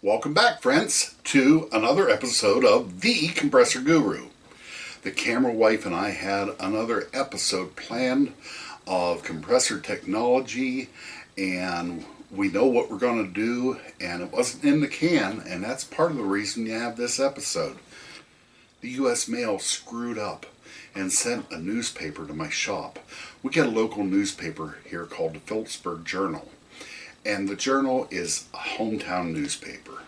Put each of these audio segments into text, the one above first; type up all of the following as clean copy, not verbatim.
Welcome back, friends, to another episode of The Compressor Guru. The camera wife and I had another episode planned of compressor technology, and we know what we're going to do, and it wasn't in the can, and that's part of the reason you have this episode. The U.S. mail screwed up and sent a newspaper to my shop. We get a local newspaper here called the Philipsburg Journal. And the Journal is a hometown newspaper.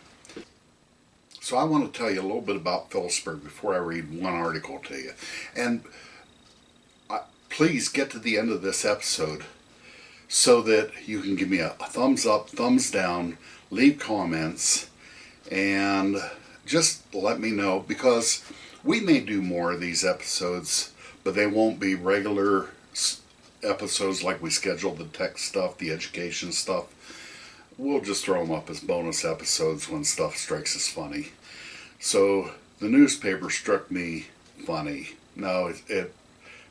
So I want to tell you a little bit about Philipsburg before I read one article to you. And please get to the end of this episode so that you can give me a thumbs up, thumbs down, leave comments, and just let me know, because we may do more of these episodes, but they won't be regular episodes like we scheduled, the tech stuff, the education stuff. We'll just throw them up as bonus episodes when stuff strikes us funny. So the newspaper struck me funny. No, it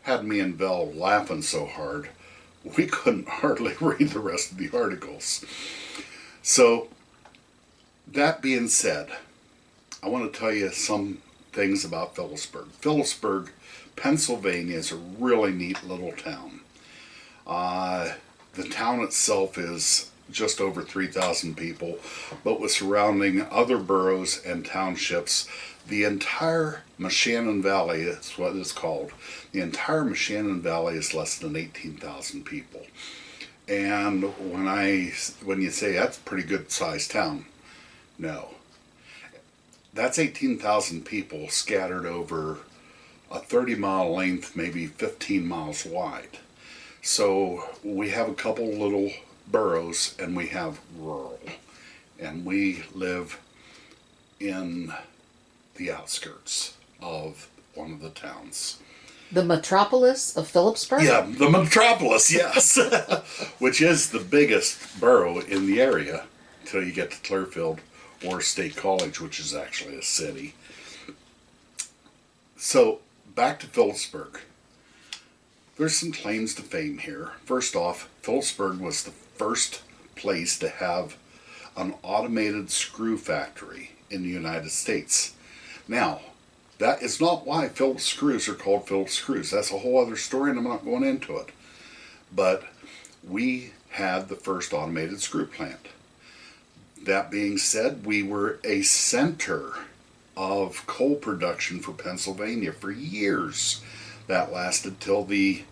had me and Vel laughing so hard we couldn't hardly read the rest of the articles. So that being said, I want to tell you some things about Philipsburg. Philipsburg, Pennsylvania is a really neat little town. The town itself is just over 3,000 people, but with surrounding other boroughs and townships, the entire Moshannon Valley is what it's called. The entire Moshannon Valley is less than 18,000 people. And when you say that's a pretty good sized town, no. That's 18,000 people scattered over a 30-mile length, maybe 15 miles wide. So we have a couple little boroughs and we have rural. And we live in the outskirts of one of the towns. The metropolis of Philipsburg? Yeah, the metropolis, yes. Which is the biggest borough in the area until you get to Clearfield or State College, which is actually a city. So, back to Philipsburg. There's some claims to fame here. First off, Philipsburg was the first place to have an automated screw factory in the United States. Now, that is not why Phillips screws are called Phillips screws. That's a whole other story, and I'm not going into it. But we had the first automated screw plant. That being said, we were a center of coal production for Pennsylvania for years. That lasted till the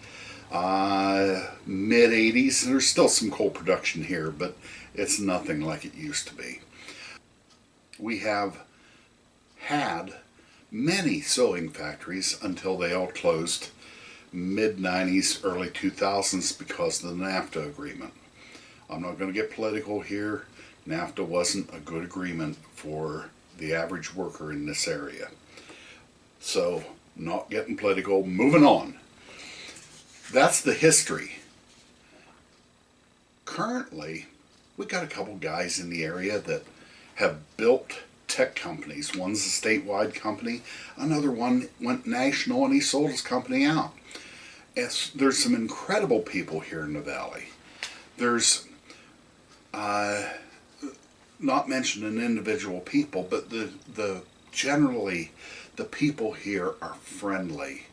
mid-'80s. There's still some coal production here, but it's nothing like it used to be. We have had many sewing factories until they all closed mid-'90s, early 2000s because of the NAFTA agreement. I'm not going to get political here. NAFTA wasn't a good agreement for the average worker in this area. So, not getting political, moving on. That's the history. Currently, we got a couple guys in the area that have built tech companies. One's a statewide company, another one went national and he sold his company out. There's some incredible people here in the valley. There's not mentioning individual people, but generally the people here are friendly.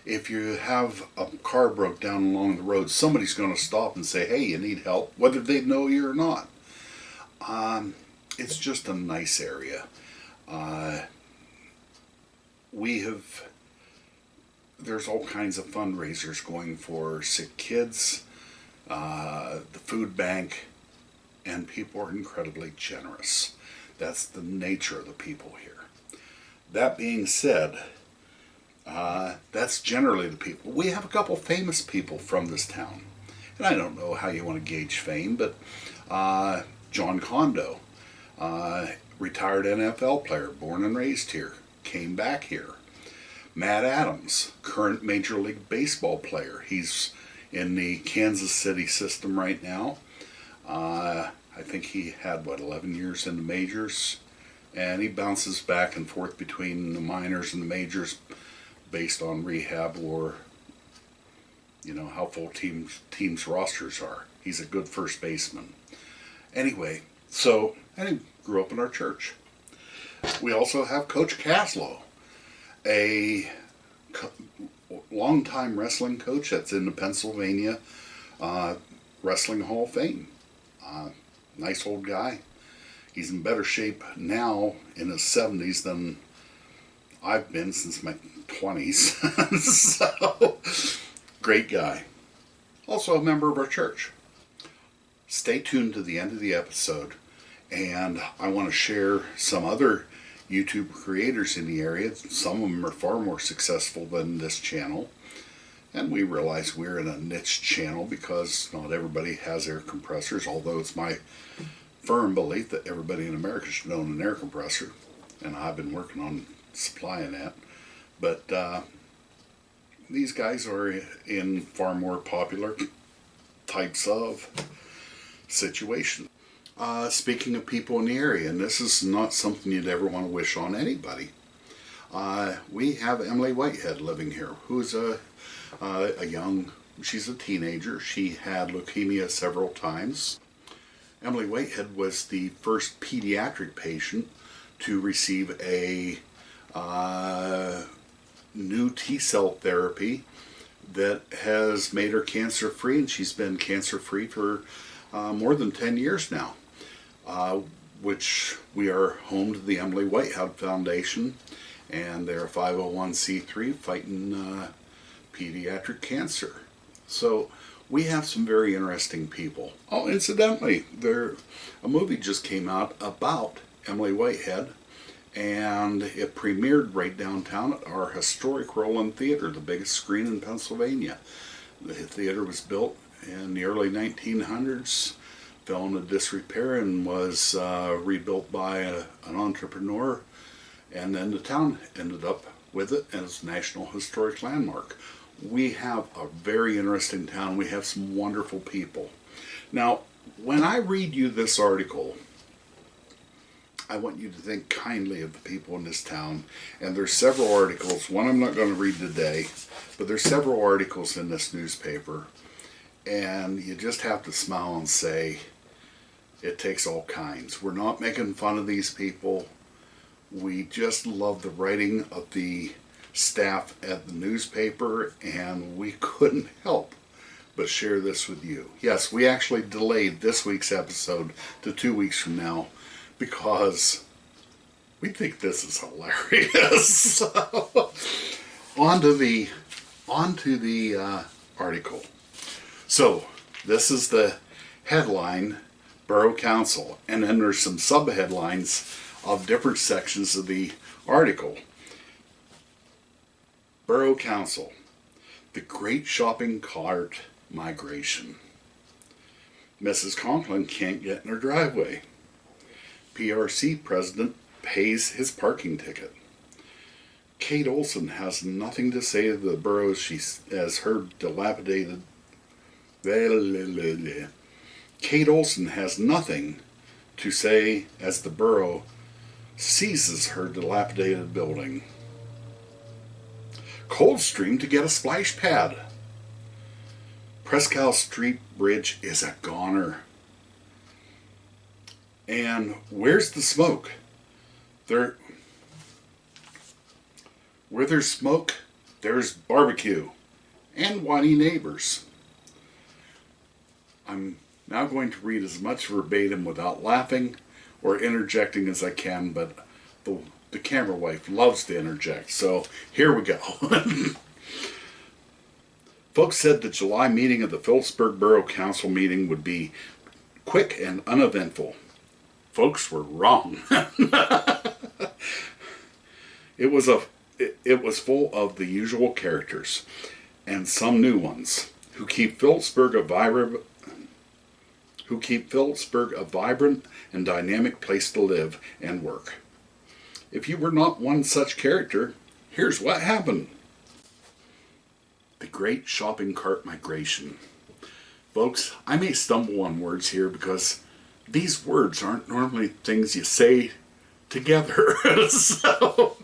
If you have a car broke down along the road, somebody's going to stop and say, hey, you need help, whether they know you or not. It's just a nice area. There's all kinds of fundraisers going for sick kids, the food bank, and people are incredibly generous. That's the nature of the people here. That being said, that's generally the people. We have a couple famous people from this town. And I don't know how you want to gauge fame, but Jon Condo, retired NFL player, born and raised here, came back here. Matt Adams, current Major League Baseball player. He's in the Kansas City system right now. I think he had, 11 years in the majors. And he bounces back and forth between the minors and the majors based on rehab or, how full teams' rosters are. He's a good first baseman. Anyway, grew up in our church. We also have Coach Caslow, a longtime wrestling coach that's in the Pennsylvania Wrestling Hall of Fame. Nice old guy. He's in better shape now in his 70s than I've been since my 20s. So, great guy. Also a member of our church. Stay tuned to the end of the episode, and I want to share some other YouTube creators in the area. Some of them are far more successful than this channel, and we realize we're in a niche channel because not everybody has air compressors, although it's my firm belief that everybody in America should own an air compressor, and I've been working on supplying that. But these guys are in far more popular types of situations. Speaking of people in the area, and this is not something you'd ever want to wish on anybody, we have Emily Whitehead living here, who's she's a teenager. She had leukemia several times. Emily Whitehead was the first pediatric patient to receive a new T-cell therapy that has made her cancer-free, and she's been cancer-free for more than 10 years now, which we are home to the Emily Whitehead Foundation, and they're a 501c3 fighting pediatric cancer. So we have some very interesting people. Oh, incidentally, a movie just came out about Emily Whitehead, and it premiered right downtown at our historic Roland Theater, the biggest screen in Pennsylvania. The theater was built in the early 1900s, fell into disrepair, and was rebuilt by an entrepreneur, and then the town ended up with it as a National Historic Landmark. We have a very interesting town. We have some wonderful people. Now, when I read you this article, I want you to think kindly of the people in this town. And there's several articles. One I'm not going to read today, but there's several articles in this newspaper. And you just have to smile and say, it takes all kinds. We're not making fun of these people. We just love the writing of the staff at the newspaper, and we couldn't help but share this with you. Yes, we actually delayed this week's episode to 2 weeks from now because we think this is hilarious. So, on to the article. So, this is the headline, Borough Council, and then there's some sub-headlines of different sections of the article. Borough Council, the Great Shopping Cart Migration. Mrs. Conklin can't get in her driveway. PRC president pays his parking ticket. Kate Olson has nothing to say to the borough as her dilapidated... Kate Olson has nothing to say as the borough seizes her dilapidated building. Coldstream to get a splash pad. Prescow Street Bridge is a goner. And where's the smoke? Where there's smoke, there's barbecue and whiny neighbors. I'm now going to read as much verbatim without laughing or interjecting as I can, but the camera wife loves to interject, so here we go. Folks said the July meeting of the Philipsburg Boro Council meeting would be quick and uneventful. Folks were wrong. It was full of the usual characters and some new ones who keep Philipsburg a vibrant and dynamic place to live and work. If you were not one such character, here's what happened. The Great Shopping Cart Migration. Folks, I may stumble on words here because these words aren't normally things you say together. So,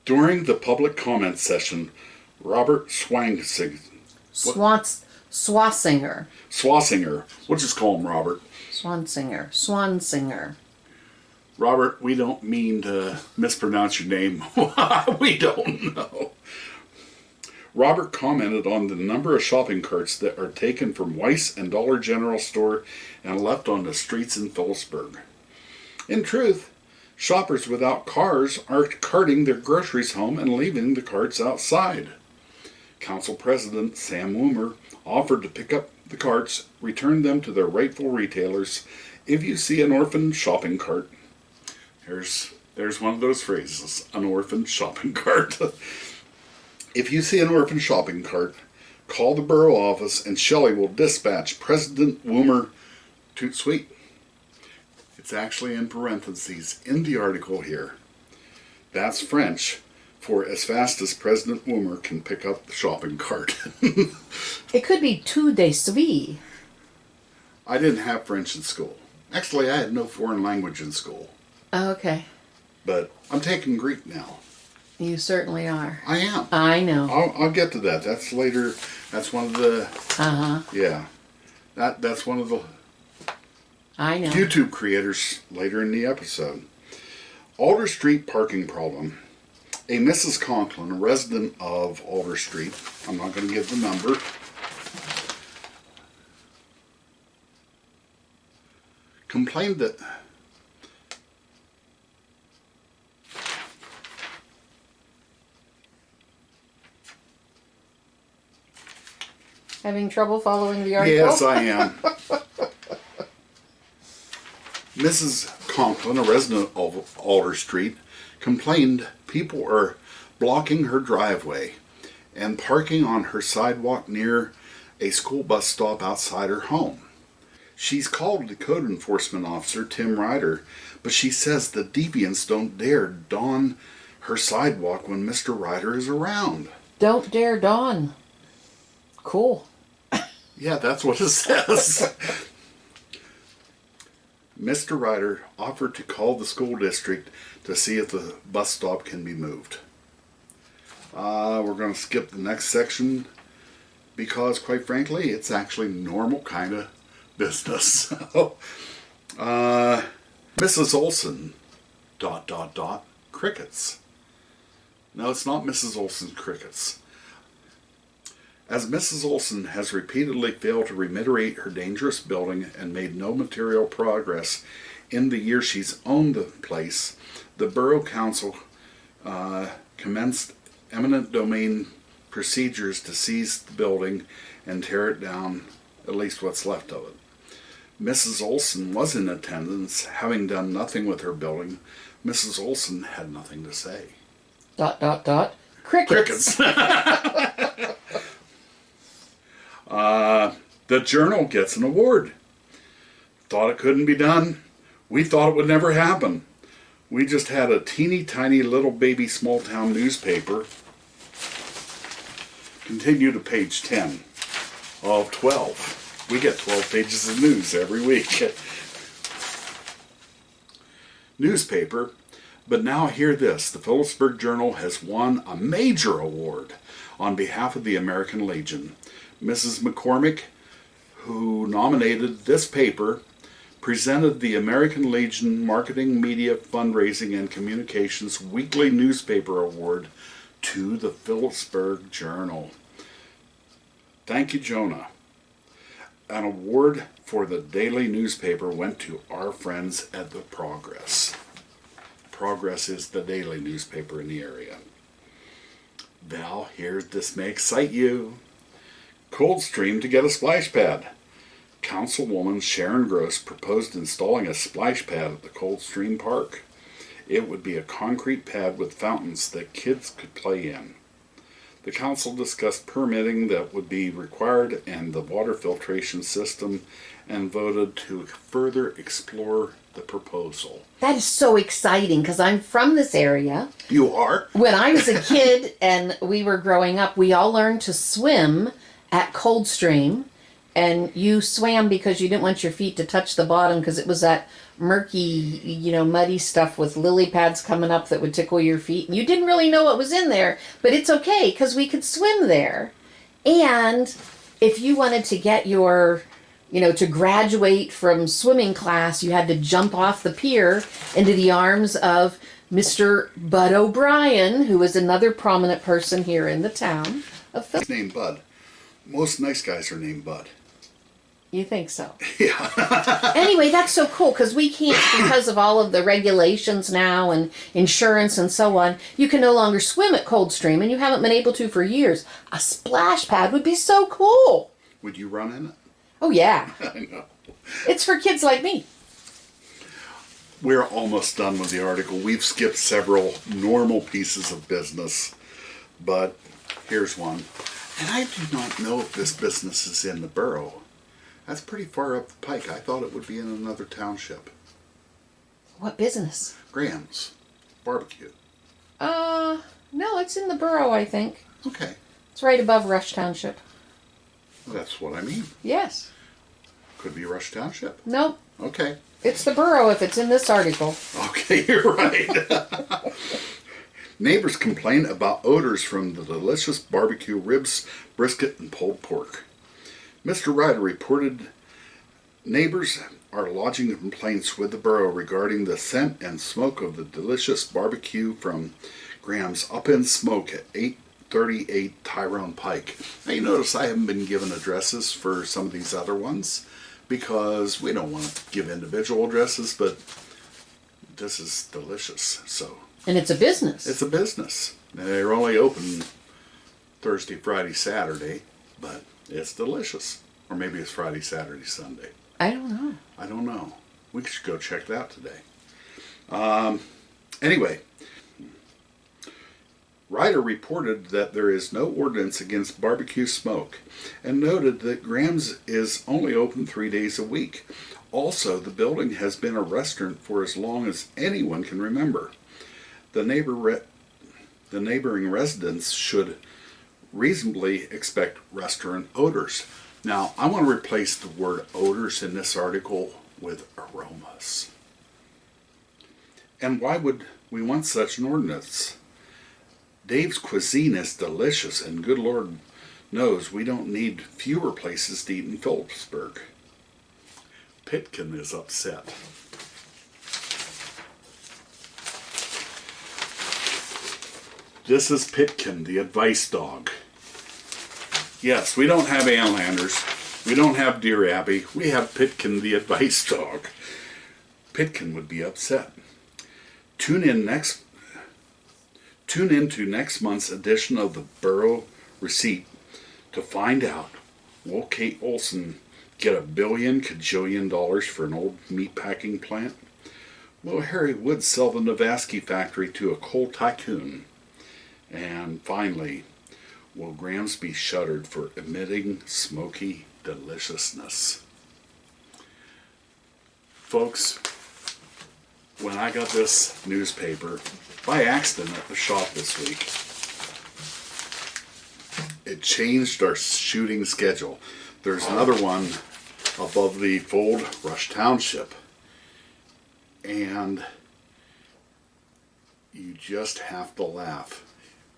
during the public comment session, Robert Swanson Swasinger. Swasinger. We'll just call him Robert. Swansinger. Robert, we don't mean to mispronounce your name. We don't know. Robert commented on the number of shopping carts that are taken from Weiss and Dollar General store and left on the streets in Philipsburg. In truth, shoppers without cars are carting their groceries home and leaving the carts outside. Council President Sam Woomer offered to pick up the carts, return them to their rightful retailers. If you see an orphan shopping cart, there's one of those phrases, an orphan shopping cart. If you see an orphan shopping cart, call the borough office and Shelley will dispatch President Woomer toot sweet. It's actually in parentheses in the article here. That's French for as fast as President Woomer can pick up the shopping cart. It could be tout de suite. I didn't have French in school. Actually, I had no foreign language in school. Okay. But I'm taking Greek now. You certainly are. I am. I know. I'll get to that. That's later. That's one of the... Uh-huh. Yeah. That's one of the... I know. YouTube creators later in the episode. Alder Street parking problem. A Mrs. Conklin, a resident of Alder Street, I'm not going to give the number, complained that Having trouble following the article? Yes, I am. Mrs. Conklin, a resident of Alder Street, complained people are blocking her driveway and parking on her sidewalk near a school bus stop outside her home. She's called the code enforcement officer, Tim Ryder, but she says the deviants don't dare don her sidewalk when Mr. Ryder is around. Don't dare dawn. Cool. Yeah, that's what it says. Mr. Ryder offered to call the school district to see if the bus stop can be moved. We're going to skip the next section because, quite frankly, it's actually normal kind of business. Mrs. Olson, ... crickets. No, it's not Mrs. Olson's crickets. As Mrs. Olson has repeatedly failed to remediate her dangerous building and made no material progress in the year she's owned the place, the Borough Council commenced eminent domain procedures to seize the building and tear it down, at least what's left of it. Mrs. Olson was in attendance, having done nothing with her building. Mrs. Olson had nothing to say. ... Crickets. The Journal gets an award. Thought it couldn't be done. We thought it would never happen. We just had a teeny tiny little baby small town newspaper. Continue to page 10 of 12. We get 12 pages of news every week. Newspaper. But now hear this. The Philipsburg Journal has won a major award on behalf of the American Legion. Mrs. McCormick, who nominated this paper, presented the American Legion Marketing, Media, Fundraising, and Communications Weekly Newspaper Award to the Philipsburg Journal. Thank you, Jonah. An award for the daily newspaper went to our friends at the Progress. Progress is the daily newspaper in the area. Val, this may excite you. Coldstream to get a splash pad. Councilwoman Sharon Gross proposed installing a splash pad at the Coldstream Park. It would be a concrete pad with fountains that kids could play in. The council discussed permitting that would be required and the water filtration system and voted to further explore the proposal. That is so exciting because I'm from this area. You are? When I was a kid and we were growing up, we all learned to swim at Coldstream, and you swam because you didn't want your feet to touch the bottom because it was that murky, muddy stuff with lily pads coming up that would tickle your feet. And you didn't really know what was in there, but it's okay because we could swim there. And if you wanted to get your, to graduate from swimming class, you had to jump off the pier into the arms of Mr. Bud O'Brien, who is another prominent person here in the town of Philipsburg. Named Bud. Most nice guys are named Bud. You think so? Yeah. Anyway, that's so cool because we can't, because of all of the regulations now and insurance and so on, you can no longer swim at Coldstream, and you haven't been able to for years. A splash pad would be so cool. Would you run in it? Oh, yeah. I know. It's for kids like me. We're almost done with the article. We've skipped several normal pieces of business, but here's one. And I do not know if this business is in the borough. That's pretty far up the pike. I thought it would be in another township. What business? Graham's Barbecue. No, it's in the borough, I think. Okay. It's right above Rush Township. That's what I mean. Yes. Could be Rush Township. Nope. Okay. It's the borough if it's in this article. Okay, you're right. Neighbors complain about odors from the delicious barbecue ribs, brisket, and pulled pork. Mr. Ryder reported neighbors are lodging complaints with the borough regarding the scent and smoke of the delicious barbecue from Graham's Up in Smoke at 838 Tyrone Pike. Now you notice I haven't been given addresses for some of these other ones because we don't want to give individual addresses, but this is delicious. So. And it's a business. It's a business. They're only open Thursday, Friday, Saturday, but it's delicious. Or maybe it's Friday, Saturday, Sunday. I don't know. I don't know. We should go check it out today. Anyway, Ryder reported that there is no ordinance against barbecue smoke and noted that Graham's is only open 3 days a week. Also, the building has been a restaurant for as long as anyone can remember. The neighboring residents should reasonably expect restaurant odors. Now, I want to replace the word odors in this article with aromas. And why would we want such an ordinance? Dave's cuisine is delicious, and good Lord knows we don't need fewer places to eat in Philipsburg. Pitkin is upset. This is Pitkin, the advice dog. Yes, we don't have Anlanders. We don't have Dear Abby. We have Pitkin, the advice dog. Pitkin would be upset. Tune in to next month's edition of the Borough Receipt to find out, will Kate Olson get $1 billion cajillion for an old meatpacking plant? Will Harry Wood sell the Navasky factory to a coal tycoon? And finally, will Graham's be shuttered for emitting smoky deliciousness? Folks, when I got this newspaper by accident at the shop this week, it changed our shooting schedule. There's another one above the fold, Rush Township, and you just have to laugh.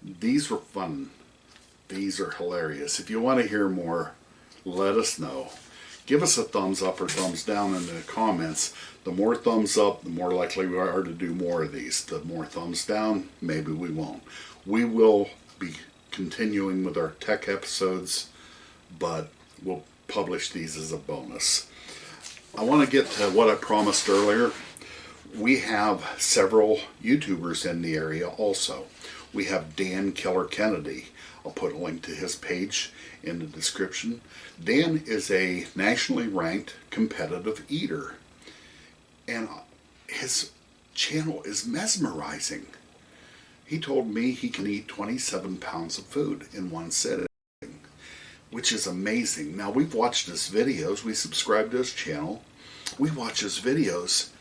These were fun. These are hilarious. If you want to hear more, let us know. Give us a thumbs up or thumbs down in the comments. The more thumbs up, the more likely we are to do more of these. The more thumbs down, maybe we won't. We will be continuing with our tech episodes, but we'll publish these as a bonus. I want to get to what I promised earlier. We have several YouTubers in the area also. We have Keller Kennedy. I'll put a link to his page in the description. Dan is a nationally ranked competitive eater, and his channel is mesmerizing. He told me he can eat 27 pounds of food in one sitting, which is amazing. Now, we've watched his videos. We subscribe to his channel. We watch his videos,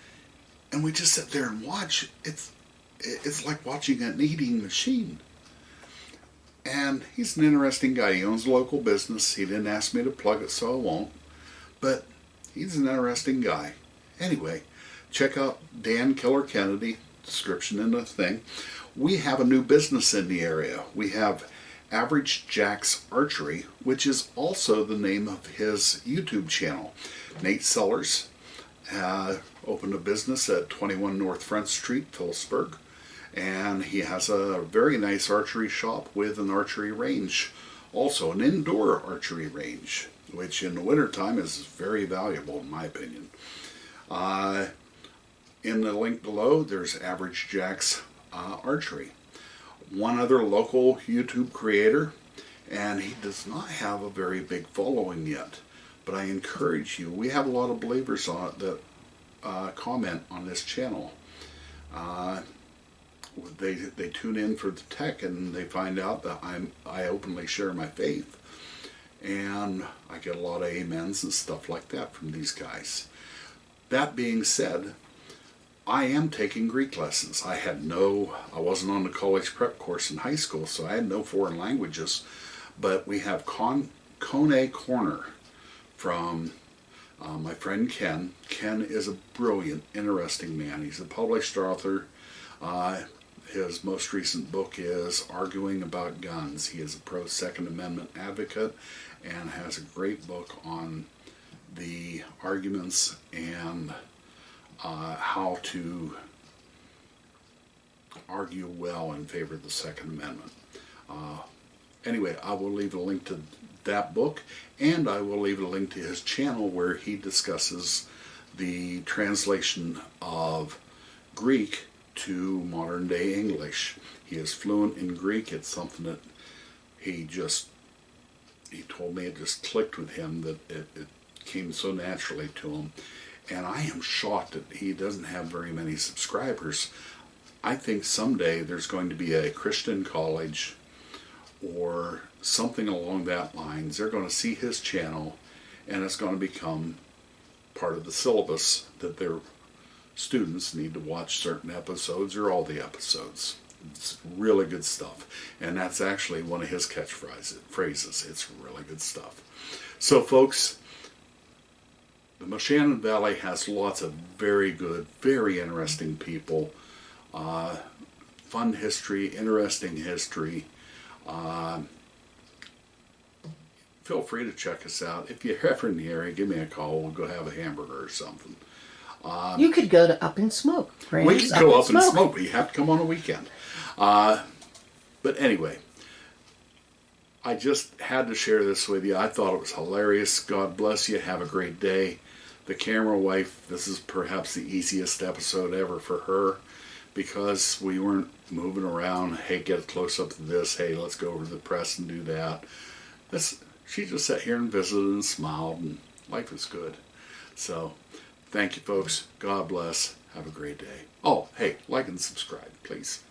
and we just sit there and watch. It's like watching an eating machine. And he's an interesting guy. He owns a local business. He didn't ask me to plug it, so I won't. But he's an interesting guy. Anyway, check out Keller Kennedy, description in the thing. We have a new business in the area. We have Average Jack's Archery, which is also the name of his YouTube channel. Nate Sellers opened a business at 21 North Front Street, Philipsburg, and he has a very nice archery shop with an archery range, also an indoor archery range, which in the wintertime is very valuable in my opinion. In the link below, there's Average Jack's Archery. One other local YouTube creator, and he does not have a very big following yet, but I encourage you, we have a lot of believers on it that comment on this channel. They tune in for the tech and they find out that I openly share my faith, and I get a lot of amens and stuff like that from these guys. That being said, I am taking Greek lessons. I wasn't on the college prep course in high school, so I had no foreign languages, but we have Koine Korner from my friend Ken. Ken is a brilliant, interesting man. He's a published author. His most recent book is Arguing About Guns. He is a pro-Second Amendment advocate and has a great book on the arguments and how to argue well in favor of the Second Amendment. Anyway, I will leave a link to that book, and I will leave a link to his channel where he discusses the translation of Greek to modern day English. He is fluent in Greek. It's something that he told me it just clicked with him, that it came so naturally to him. And I am shocked that he doesn't have very many subscribers. I think someday there's going to be a Christian college or something along that lines. They're going to see his channel and it's going to become part of the syllabus that their students need to watch certain episodes or all the episodes. It's really good stuff. And that's actually one of his catchphrases. It's really good stuff. So folks, the Moshannon Valley has lots of very good, very interesting people, fun history, interesting history. Feel free to check us out. If you're ever in the area, give me a call. We'll go have a hamburger or something. You could go to Up and Smoke. We could go up and smoke, but you have to come on a weekend. But anyway, I just had to share this with you. I thought it was hilarious. God bless you. Have a great day. The camera wife, this is perhaps the easiest episode ever for her because we weren't moving around. Hey, get a close up to this. Hey, let's go over to the press and do that. She just sat here and visited and smiled, and life is good. So, thank you, folks. God bless. Have a great day. Oh, hey, like and subscribe, please.